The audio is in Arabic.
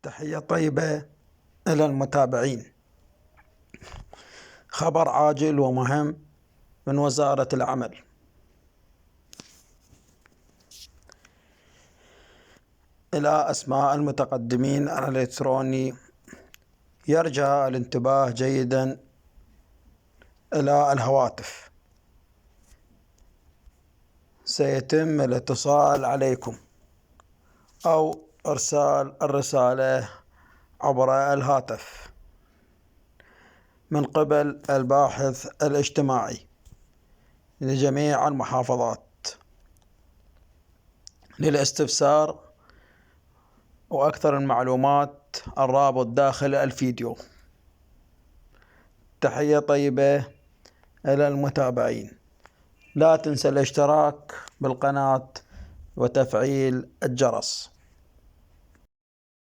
تحية طيبة إلى المتابعين. خبر عاجل ومهم من وزارة العمل. إلى أسماء المتقدمين الإلكتروني، يرجى الانتباه جيدا إلى الهواتف. سيتم الاتصال عليكم أو إرسال الرسالة عبر الهاتف من قبل الباحث الاجتماعي لجميع المحافظات للاستفسار وأكثر المعلومات. الرابط داخل الفيديو. تحية طيبة إلى المتابعين. لا تنسى الاشتراك بالقناة وتفعيل الجرس.